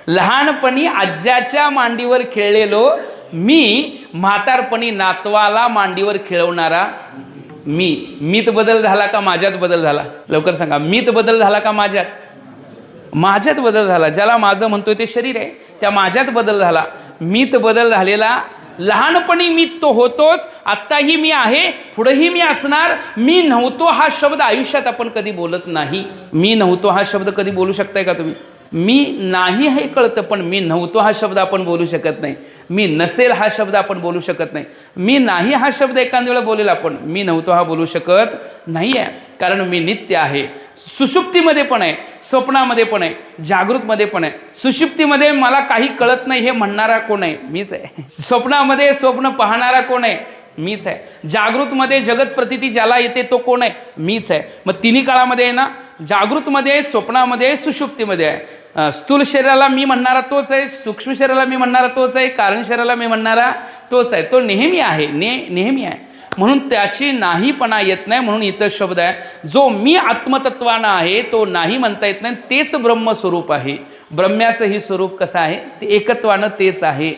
लहानपणी आज्याच्या मांडीवर खेळलेलो मी, म्हातारपणी नातवाला मांडीवर खेळवणारा मी. मीत बदल झाला का माझ्यात बदल झाला? लवकर सांगा. मीत बदल झाला का माझ्यात? माझ्यात बदल झाला. ज्याला माझं म्हणतोय ते शरीर आहे, त्या माझ्यात बदल झाला. मीत बदल झालेला. लहानपणी मी तो होतोच, आत्ताही मी आहे, पुढेही मी असणार. मी नव्हतो हा शब्द आयुष्यात आपण कधी बोलत नाही. मी नव्हतो हा शब्द कधी बोलू शकताय का तुम्ही? मी नाही हे कळतं, पण मी नव्हतो हा शब्द आपण बोलू शकत नाही. मी नसेल हा शब्द आपण बोलू शकत नाही. मी नाही हा शब्द एखाद्या वेळेला बोलेल आपण, मी नव्हतो हा बोलू शकत नाही आहे. कारण मी नित्य आहे. सुषुप्तीमध्ये पण आहे, स्वप्नामध्ये पण आहे, जागृतमध्ये पण आहे. सुषुप्तीमध्ये मला काही कळत नाही हे म्हणणारा कोण आहे? मीच आहे. स्वप्नामध्ये स्वप्न पाहणारा कोण आहे? मीच आहे. जागृतमध्ये जगत प्रतीती ज्याला येते तो कोण आहे? मीच आहे. मग तिन्ही काळामध्ये आहे ना, जागृतमध्ये, स्वप्नामध्ये, सुषुप्तीमध्ये आहे. स्थूल शरीराला मी म्हणणारा तोच आहे, सूक्ष्म शरीराला मी म्हणणारा तोच आहे, कारण शरीराला मी म्हणणारा तोच आहे. तो नेहमी आहे, नेहमी आहे. म्हणून त्याची नाहीपणा येत नाही. म्हणून इतर शब्द आहे, जो मी आत्मतत्वानं आहे तो नाही म्हणता येत नाही. तेच ब्रह्मस्वरूप आहे. ब्रह्म्याचं ही स्वरूप कसं आहे? ते एकत्वानं तेच आहे.